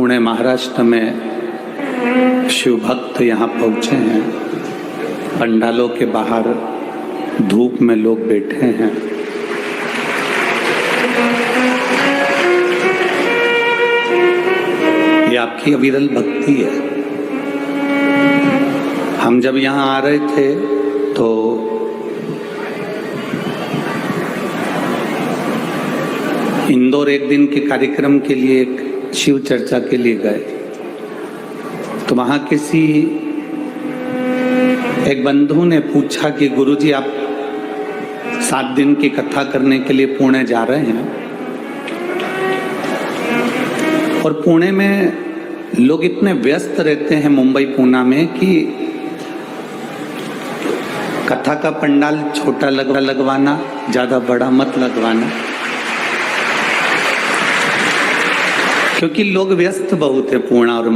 पुणे महाराष्ट्र में शिव भक्त यहाँ पहुँचे हैं। पंडालों के बाहर धूप में लोग बैठे हैं। ये आपकी अविरल भक्ति है। हम जब यहाँ आ रहे थे तो इंदौर एक दिन के कार्यक्रम के लिए, एक शिव चर्चा के लिए गए, तो वहां किसी एक बंधु ने पूछा कि गुरुजी आप 7 दिन की कथा करने के लिए पुणे जा रहे हैं, और पुणे में लोग इतने व्यस्त रहते हैं मुंबई पूना में कि कथा का पंडाल छोटा लगवाना, ज्यादा बड़ा मत लगवाना, क्योंकि लोग व्यस्त बहुत है पूर्णा और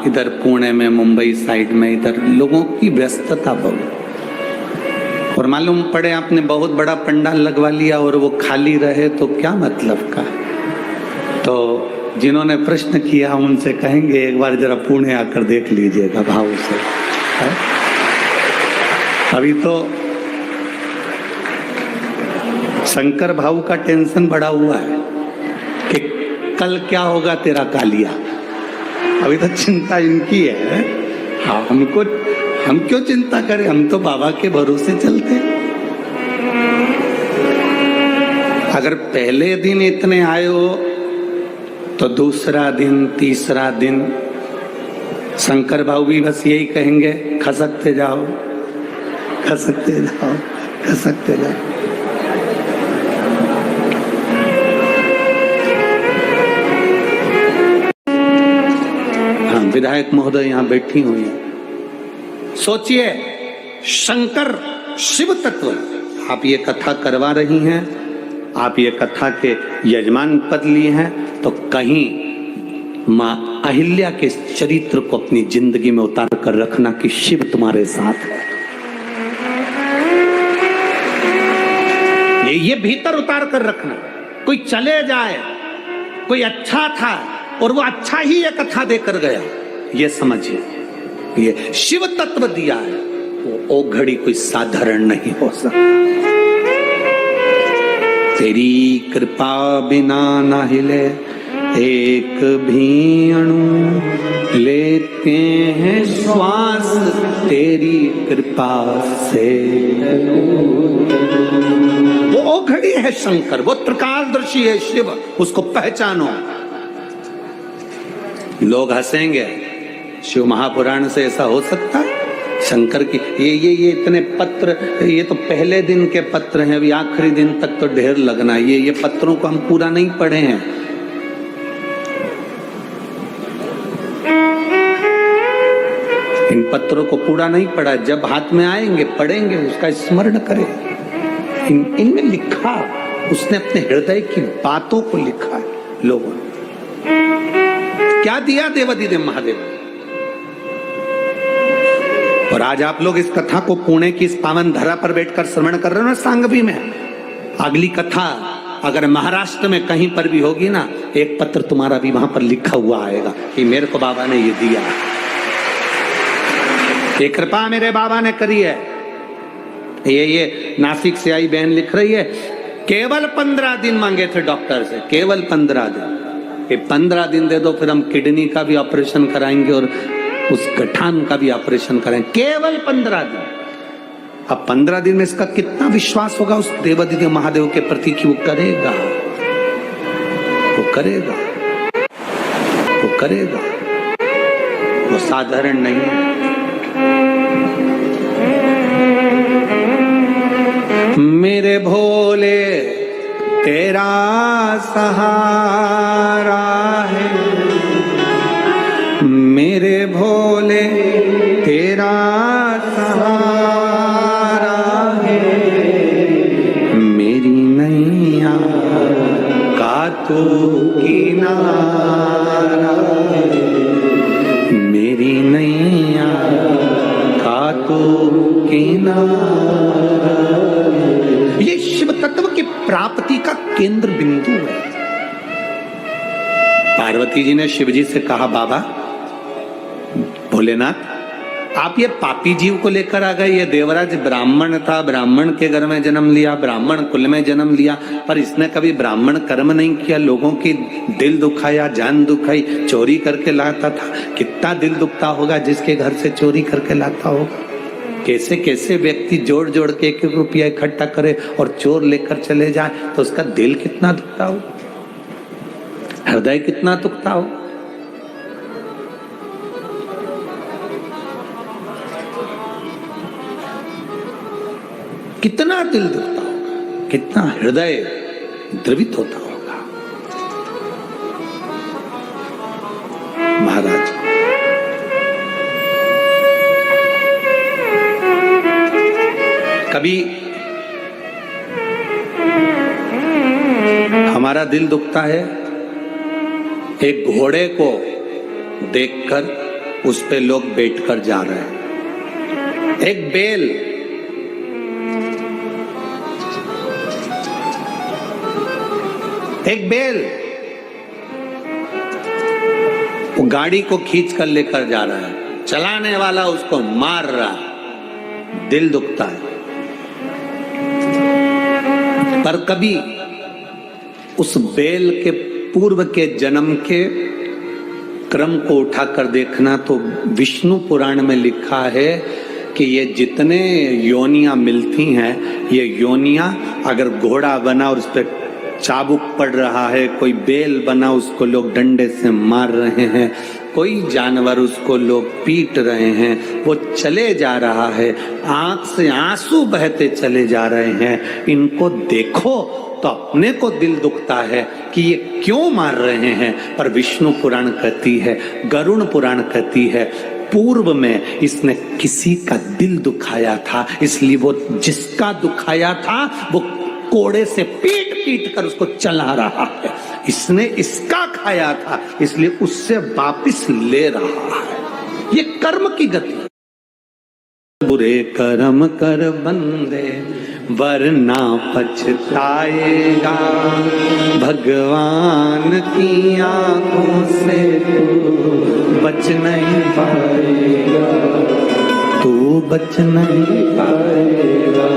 इधर पुणे में, मुंबई साइड में, इधर लोगों की व्यस्तता बहुत। और मालूम पड़े आपने बहुत बड़ा पंडाल लगवा लिया और वो खाली रहे तो क्या मतलब का। तो जिन्होंने प्रश्न किया उनसे कहेंगे एक बार जरा पुणे आकर देख लीजिएगा भाव से। है? अभी तो शंकर भाव का टेंशन बढ़ा हुआ है कि कल क्या होगा तेरा कालिया। अभी तो चिंता इनकी है। हाँ, हम क्यों चिंता करें, हम तो बाबा के भरोसे चलते हैं। अगर पहले दिन इतने आए हो तो दूसरा दिन, तीसरा दिन शंकर भाव भी बस यही कहेंगे, खसकते जाओ, खसकते जाओ, खसकते जाओ। विधायक महोदय यहाँ बैठी हुई है। सोचिए, शंकर शिव तत्व, आप ये कथा करवा रही हैं, आप ये कथा के यजमान पद लिए हैं, तो कहीं माँ अहिल्या के चरित्र को अपनी जिंदगी में उतार कर रखना कि शिव तुम्हारे साथ है। ये भीतर उतार कर रखना। कोई चले जाए, कोई अच्छा था और वो अच्छा ही ये कथा देकर गया, ये समझिए, ये शिव तत्व दिया है, वो घड़ी कोई साधारण नहीं हो सकता। तेरी कृपा बिना ना हिले एक भी अणु, लेते हैं श्वास तेरी कृपा से। वो घड़ी है शंकर, वो त्रिकालदर्शी है शिव, उसको पहचानो। लोग हंसेंगे, शिव महापुराण से ऐसा हो सकता है? शंकर की ये इतने पत्र, ये तो पहले दिन के पत्र हैं, अभी आखिरी दिन तक तो ढेर लगना। ये पत्रों को हम पूरा नहीं पढ़े हैं। इन पत्रों को पूरा नहीं पढ़ा, जब हाथ में आएंगे पढ़ेंगे, उसका स्मरण करें। इनमें लिखा, उसने अपने हृदय की बातों को लिखा है लोगों ने। क्या दिया देवाधिदेव महादेव। और आज आप लोग इस कथा को पुणे की इस पावन धरा पर बैठकर श्रवण कर रहे हो ना, सांगवी में। अगली कथा अगर महाराष्ट्र में कहीं पर भी होगी ना, एक पत्र तुम्हारा भी वहां पर लिखा हुआ आएगा कि मेरे को बाबा ने ये दिया, ये कृपा मेरे बाबा ने करी है। ये नासिक से आई बहन लिख रही है, केवल 15 दिन मांगे थे डॉक्टर से, केवल 15 दिन। ये 15 दिन दे दो, फिर हम किडनी का भी ऑपरेशन कराएंगे और उस गठान का भी ऑपरेशन कराएंगे। केवल 15 दिन। अब 15 दिन में इसका कितना विश्वास होगा उस देवाधिदेव महादेव के प्रति कि वो करेगा, वो करेगा, वो करेगा। वो साधारण नहीं है। मेरे भोले तेरा सहारा है, मेरे भोले तेरा सहारा है, मेरी नैया का तू किनारा है, मेरी नैया का तू किनारा। ये शिव तत्व की प्राप्ति का केंद्र बिंदु है। पार्वती जी ने शिव जी से कहा, बाबा भोलेनाथ, आप ये पापी जीव को लेकर आ गए। ये देवराज ब्राह्मण था, ब्राह्मण के घर में जन्म लिया, ब्राह्मण कुल में जन्म लिया, पर इसने कभी ब्राह्मण कर्म नहीं किया, लोगों की दिल दुखाया, जान दुखाई, चोरी करके लाता था। कितना दिल दुखता होगा जिसके घर से चोरी करके लाता होगा। कैसे कैसे व्यक्ति जोड़ जोड़ के 1-1 रुपया इकट्ठा करे और चोर लेकर चले जाए, तो उसका दिल कितना दुखता हो, हृदय कितना दुखता हो। कितना दिल दुखता होगा, कितना हृदय द्रवित होता होगा। महाराज कभी हमारा दिल दुखता है एक घोड़े को देखकर उस पे लोग बैठकर जा रहे हैं। एक बैल, एक बैल वो गाड़ी को खींच कर लेकर जा रहा है, चलाने वाला उसको मार रहा है, दिल दुखता है। पर कभी उस बैल के पूर्व के जन्म के क्रम को उठाकर देखना तो विष्णु पुराण में लिखा है कि ये जितने योनियां मिलती हैं, ये योनियां अगर घोड़ा बना और उस पर चाबुक पड़ रहा है, कोई बैल बना उसको लोग डंडे से मार रहे हैं, कोई जानवर उसको लोग पीट रहे हैं, वो चले जा रहा है, आंख से आंसू बहते चले जा रहे हैं, इनको देखो तो अपने को दिल दुखता है कि ये क्यों मार रहे हैं। पर विष्णु पुराण कहती है, गरुड़ पुराण कहती है, पूर्व में इसने किसी का दिल दुखाया था, इसलिए वो जिसका दुखाया था वो कोड़े से पीट पीट कर उसको चला रहा है। इसने इसका खाया था, इसलिए उससे वापिस ले रहा है। ये कर्म की गति। बुरे कर्म कर बंदे वरना पछताएगा, भगवान की आंखों से तू बच नहीं पाएगा, तू बच नहीं पाएगा।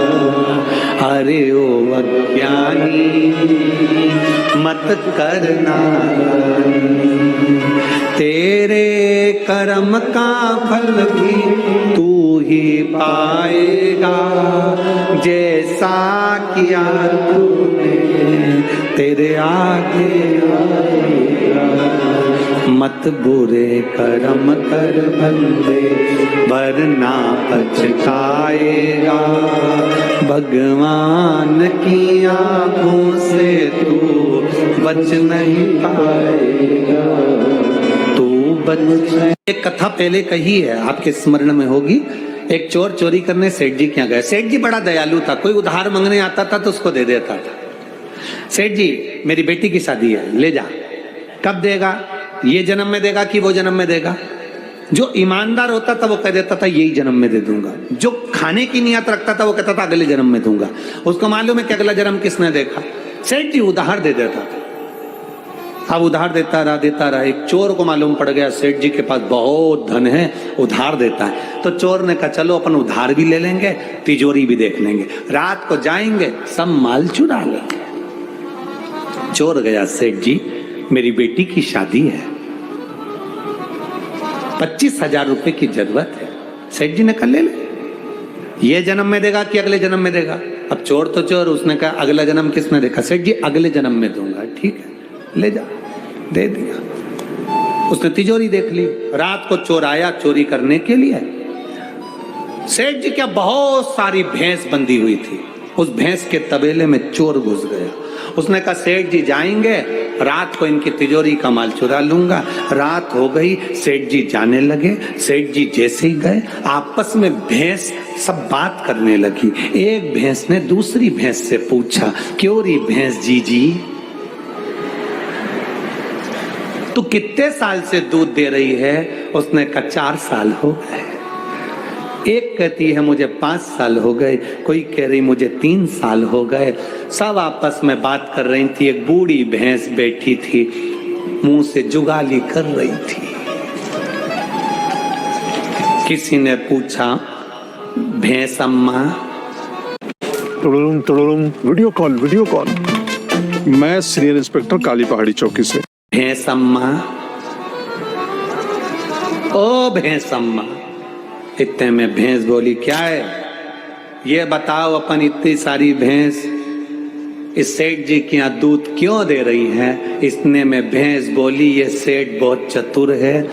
अरे ओ अज्ञानी मत करना, तेरे कर्म का फल भी तू ही पाएगा, जैसा किया तूने तेरे आगे आएगा। मत बुरे कर्म कर बंदे वरना पछताएगा, भगवान की आंखों से तू बच नहीं पाएगा, तू बच। एक कथा पहले कही है, आपके स्मरण में होगी। एक चोर चोरी करने सेठ जी के यहाँ गए। सेठ जी बड़ा दयालु था, कोई उधार मांगने आता था तो उसको दे देता था। सेठ जी, मेरी बेटी की शादी है, ले जा। कब देगा? ये जन्म में देगा कि वो जन्म में देगा? जो ईमानदार होता था वो कह देता था यही जन्म में दे दूंगा। जो खाने की नियत रखता था वो कहता था अगले जन्म में दूंगा। उसको मालूम है कि अगला जन्म किसने देखा। सेठ जी उधार दे देता था। अब उधार देता रहा। एक चोर को मालूम पड़ गया सेठ जी के पास बहुत धन है, उधार देता है। तो चोर ने कहा चलो अपन उधार भी ले लेंगे, तिजोरी भी देख लेंगे, रात को जाएंगे सब माल चुरा लेंगे। चोर गया, सेठ जी मेरी बेटी की शादी है, 25,000 रुपए की जरूरत है। सेठ जी ने कहा ले ले। ये जन्म में देगा कि अगले जन्म में देगा? अब चोर तो चोर, उसने कहा अगला जन्म किसने देखा? सेठ जी अगले जन्म में दूंगा। ठीक है ले जा, दे दिया। उसने तिजोरी देख ली। रात को चोर आया चोरी करने के लिए। सेठ जी क्या बहुत सारी भैंस बंधी हुई थी, उस भैंस के तबेले में चोर घुस गया। उसने कहा सेठ जी जाएंगे, रात को इनकी तिजोरी का माल चुरा लूंगा। रात हो गई, सेठ जी जाने लगे। सेठ जी जैसे ही गए, आपस में भैंस सब बात करने लगी। एक भैंस ने दूसरी भैंस से पूछा, क्यों री भैंस जी तू कितने साल से दूध दे रही है? उसने कहा 4 साल हो गए। एक कहती है मुझे 5 साल हो गए, कोई कह रही मुझे 3 साल हो गए। सब आपस में बात कर रही थी। एक बूढ़ी भैंस बैठी थी, मुंह से जुगाली कर रही थी। किसी ने पूछा, भैंस अम्मा? Video call. मैं सीनियर इंस्पेक्टर काली पहाड़ी चौकी से। भैंस अम्मा, ओ भैंस अम्मा। इतने में भैंस बोली, क्या है ये बताओ, अपन इतनी सारी भैंस इस सेठ जी के यहाँ दूध क्यों दे रही है? इतने में भैंस बोली, ये सेठ बहुत चतुर है,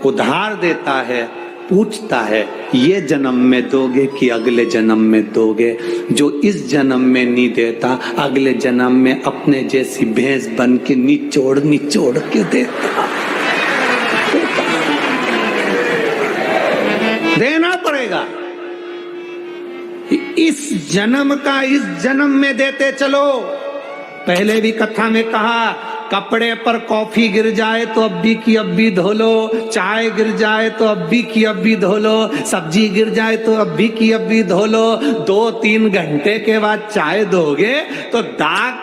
उधार देता है, पूछता है ये जन्म में दोगे कि अगले जन्म में दोगे। जो इस जन्म में नहीं देता, अगले जन्म में अपने जैसी भैंस बन के निचोड़ के देता। देना पड़ेगा। इस जन्म का इस जन्म में देते चलो। पहले भी कथा में कहा, कपड़े पर कॉफी गिर जाए तो अब्बी की अब्बी धो लो, चाय गिर जाए तो अब्बी की अब्बी धो लो, सब्जी गिर जाए तो अब्बी की अब्बी धो लो। 2-3 घंटे के बाद चाय दोगे तो दाग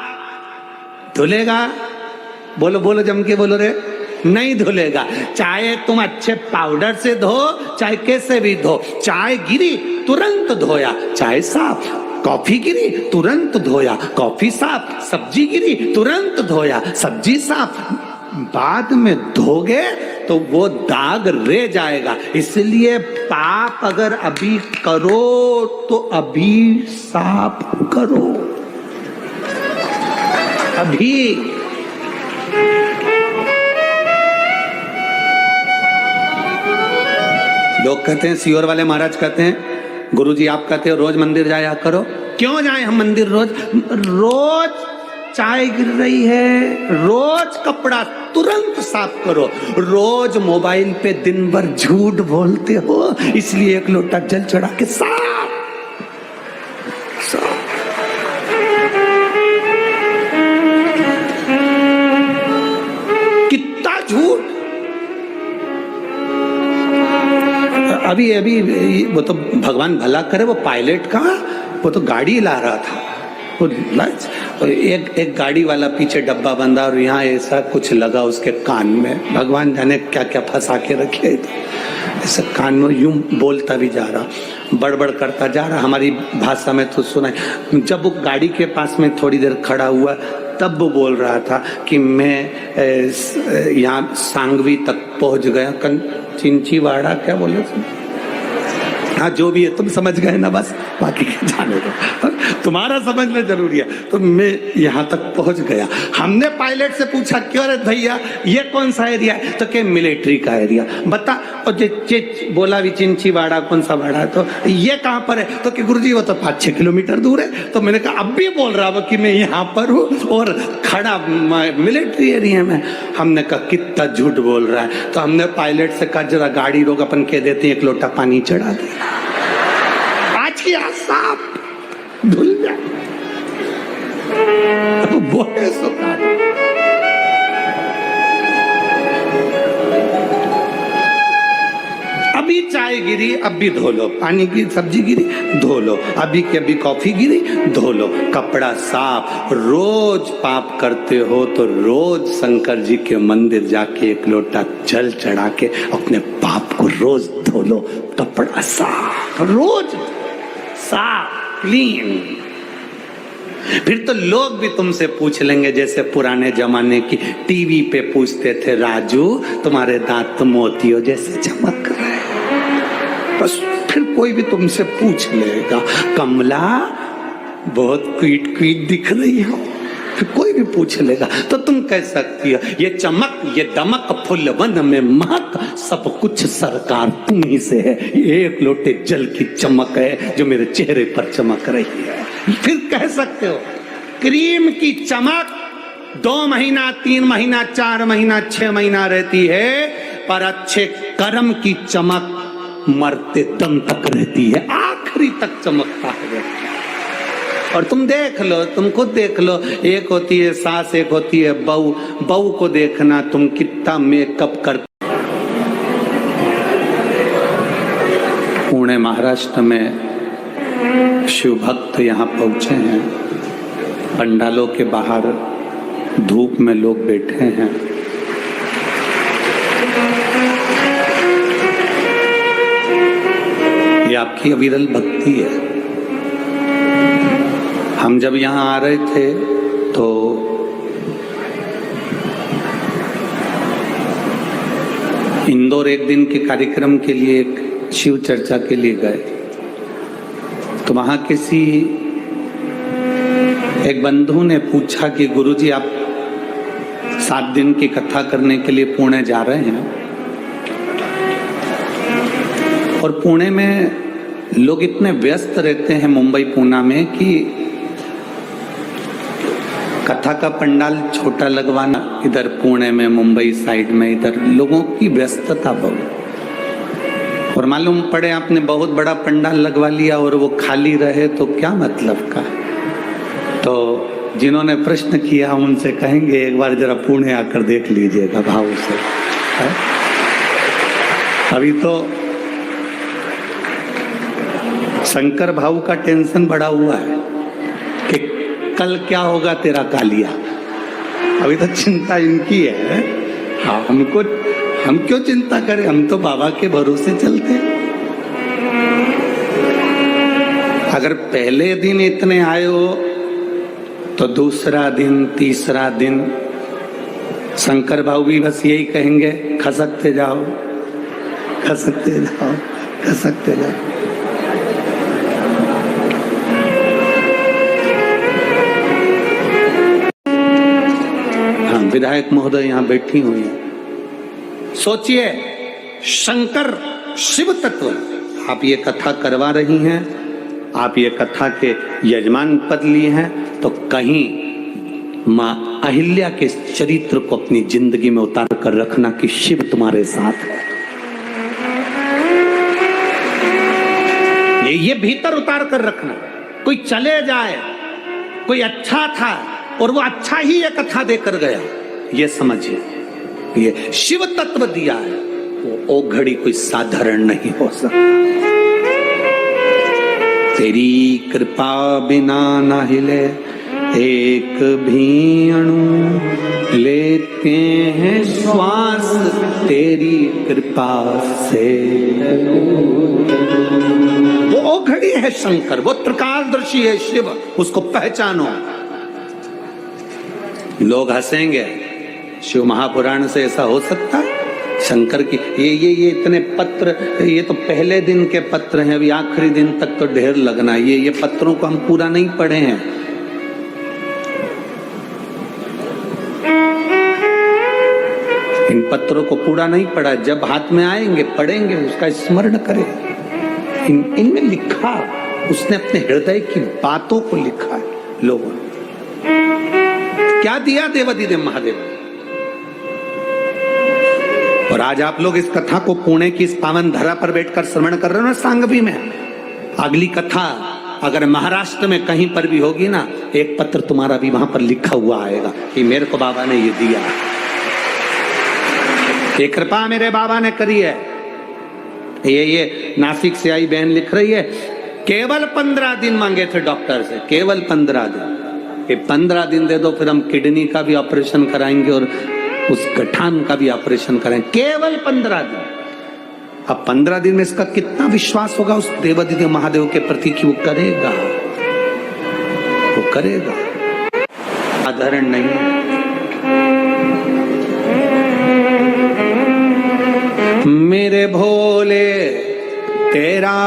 धुलेगा? बोलो जम के बोलो रे, नहीं धुलेगा। चाहे तुम अच्छे पाउडर से धो, चाहे कैसे भी धो, चाय गिरी तुरंत धोया, चाय साफ। कॉफी गिरी तुरंत धोया, कॉफी साफ। सब्जी गिरी तुरंत धोया, सब्जी साफ। बाद में धोगे तो वो दाग रह जाएगा। इसलिए पाप अगर अभी करो तो अभी साफ करो, अभी। लोग कहते हैं, सियोर वाले महाराज कहते हैं, गुरुजी आप कहते हो रोज मंदिर जाया करो। क्यों जाए हम मंदिर रोज? रोज चाय गिर रही है, रोज कपड़ा तुरंत साफ करो। रोज मोबाइल पे दिन भर झूठ बोलते हो, इसलिए एक लोटा जल चढ़ा के साफ। कितना झूठ। अभी वो तो भगवान भला करे, वो पायलट का, वो तो गाड़ी ला रहा था, वो एक गाड़ी वाला पीछे डब्बा बंधा और यहाँ ऐसा कुछ लगा उसके कान में, भगवान जाने क्या क्या फंसा के रखे। ऐसे कान में यूं बोलता भी जा रहा, बड़बड़ करता जा रहा। हमारी भाषा में तो सुना। जब वो गाड़ी के पास में थोड़ी देर खड़ा हुआ, तब वो बोल रहा था कि मैं यहाँ सांगवी तक पहुंच गया। चिंचीवाड़ा क्या बोले थे? हाँ, जो भी है तुम समझ गए ना, बस बाकी के जाने दो, तुम्हारा समझना जरूरी है। तो मैं यहाँ तक पहुंच गया। हमने पायलट से पूछा, क्यों रे भैया ये कौन सा एरिया है? तो क्या मिलिट्री का एरिया बता। और बोला भी चिंचीवाड़ा कौन सा वाड़ा है? तो ये कहाँ पर है? तो कि गुरुजी वो तो 5-6 किलोमीटर दूर है। तो मैंने कहा अब भी बोल रहा वो कि मैं यहाँ पर हूँ और खड़ा मिलिट्री एरिया में। हमने कहा कितना झूठ बोल रहा है। तो हमने पायलट से कहा जरा गाड़ी रोक, अपन कह देते हैं, एक लोटा पानी चढ़ा दे, आज की साफ धुल जाए। बोले सो अभी चाय गिरी, अब भी धो लो। पानी की सब्जी गिरी, धो लो। अभी की अभी कॉफी गिरी, धो लो। कपड़ा साफ। रोज पाप करते हो तो रोज शंकर जी के मंदिर जाके एक लोटा जल चढ़ा के अपने पाप को रोज धो लो। कपड़ा साफ, रोज साफ, क्लीन। फिर तो लोग भी तुमसे पूछ लेंगे, जैसे पुराने जमाने की टीवी पे पूछते थे, राजू तुम्हारे दांत तो मोतियों जैसे चमक रहे हैं। बस फिर कोई भी तुमसे पूछ लेगा, कमला बहुत क्वीट दिख रही हो। फिर कोई भी पूछ लेगा तो तुम कह सकती हो, ये चमक ये दमक फुलवन में महक, सब कुछ सरकार तुम ही से है। एक लोटे जल की चमक है जो मेरे चेहरे पर चमक रही है। फिर कह सकते हो, क्रीम की चमक 2 महीना 3 महीना 4 महीना 6 महीना रहती है, पर अच्छे कर्म की चमक मरते दम तक रहती है, आखिरी तक चमकता है। और तुम देख लो, तुम खुद देख लो, एक होती है सास, एक होती है बहू। बहू को देखना तुम कितना मेकअप कर। पुणे महाराष्ट्र में शिव भक्त यहाँ पहुंचे हैं। पंडालों के बाहर धूप में लोग बैठे हैं। ये आपकी अविरल भक्ति है। हम जब यहाँ आ रहे थे तो इंदौर एक दिन के कार्यक्रम के लिए, एक शिव चर्चा के लिए गए, तो वहां किसी एक बंधु ने पूछा कि गुरुजी आप 7 दिन की कथा करने के लिए पुणे जा रहे हैं, और पुणे में लोग इतने व्यस्त रहते हैं मुंबई पूना में कि कथा का पंडाल छोटा लगवाना, इधर पुणे में मुंबई साइड में इधर लोगों की व्यस्तता बहुत, और मालूम पड़े आपने बहुत बड़ा पंडाल लगवा लिया और वो खाली रहे तो क्या मतलब का। तो जिन्होंने प्रश्न किया उनसे कहेंगे एक बार जरा पुणे आकर देख लीजिएगा भाव से। है? अभी तो शंकर भाव का टेंशन बढ़ा हुआ है कि कल क्या होगा तेरा कालिया। अभी तो चिंता इनकी है। हाँ, हम क्यों चिंता करें, हम तो बाबा के भरोसे चलते हैं। अगर पहले दिन इतने आए हो तो दूसरा दिन, तीसरा दिन शंकर भाव भी बस यही कहेंगे, खसकते जाओ, खसकते जाओ, खसकते जाओ। हाँ, विधायक महोदय यहाँ बैठी हुई हैं। सोचिए, शंकर शिव तत्व, आप ये कथा करवा रही हैं, आप ये कथा के यजमान पद लिए हैं, तो कहीं माँ अहिल्या के चरित्र को अपनी जिंदगी में उतार कर रखना कि शिव तुम्हारे साथ है। ये भीतर उतार कर रखना। कोई चले जाए, कोई अच्छा था और वो अच्छा ही ये कथा देकर गया, ये समझिए, ये शिव तत्व दिया है, वो घड़ी कोई साधारण नहीं हो सकता। तेरी कृपा बिना न हिले एक भी अणु, लेते हैं श्वास तेरी कृपा से। वो घड़ी है शंकर, वो त्रिकालदर्शी है शिव, उसको पहचानो। लोग हंसेंगे, शिव महापुराण से ऐसा हो सकता है? शंकर की ये इतने पत्र, ये तो पहले दिन के पत्र हैं, अभी आखिरी दिन तक तो ढेर लगना। ये पत्रों को हम पूरा नहीं पढ़े हैं। इन पत्रों को पूरा नहीं पढ़ा, जब हाथ में आएंगे पढ़ेंगे, उसका स्मरण करें। इनमें लिखा, उसने अपने हृदय की बातों को लिखा है लोगों ने। क्या दिया देवाधिदेव महादेव। और आज आप लोग इस कथा को पुणे की इस पावन धरा पर बैठकर श्रवण कर रहे हो ना, सांगवी में। अगली कथा अगर महाराष्ट्र में कहीं पर भी होगी ना, एक पत्र तुम्हारा भी वहां पर लिखा हुआ आएगा कि मेरे को बाबा ने ये दिया, ये कृपा मेरे बाबा ने करी है। ये नासिक से आई बहन लिख रही है, केवल 15 दिन मांगे थे डॉक्टर से, केवल 15 दिन। ये 15 दिन दे दो, फिर हम किडनी का भी ऑपरेशन कराएंगे और उस गठान का भी ऑपरेशन कराएंगे। केवल 15 दिन। अब 15 दिन में इसका कितना विश्वास होगा उस देवाधिदेव महादेव के प्रति कि वो करेगा, वो करेगा। साधारण नहीं। मेरे भोले तेरा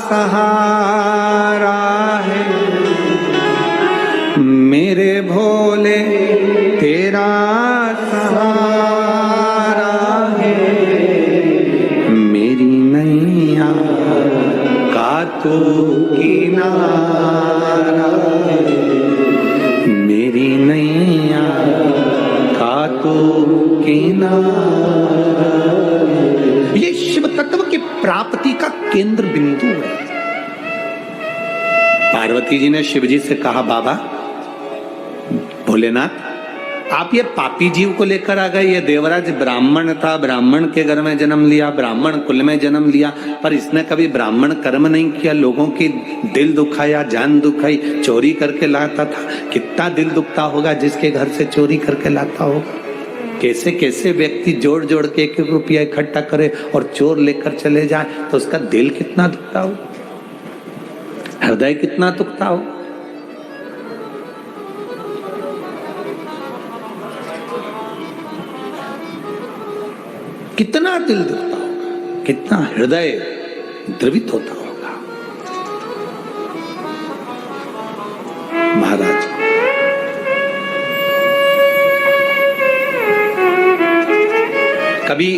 सहारा है, मेरे भोले तेरा सहारा है, मेरी नैया का तू किनारा है, मेरी नैया का तू किनारा। ये शिव तत्व की प्राप्ति का केंद्र बिंदु है। पार्वती जी ने शिव जी से कहा, बाबा भोलेनाथ, आप ये पापी जीव को लेकर आ गए। ये देवराज ब्राह्मण था, ब्राह्मण के घर में जन्म लिया, ब्राह्मण कुल में जन्म लिया, पर इसने कभी ब्राह्मण कर्म नहीं किया, लोगों की दिल दुखाया, जान दुखाई, चोरी करके लाता था। कितना दिल दुखता होगा जिसके घर से चोरी करके लाता होगा। कैसे कैसे व्यक्ति जोड़ जोड़ के 1-1 रुपया इकट्ठा करे और चोर लेकर चले जाए, तो उसका दिल कितना दुखता हो, हृदय कितना दुखता हो। कितना दिल दुखता होगा, कितना हृदय द्रवित होता होगा। महाराज कभी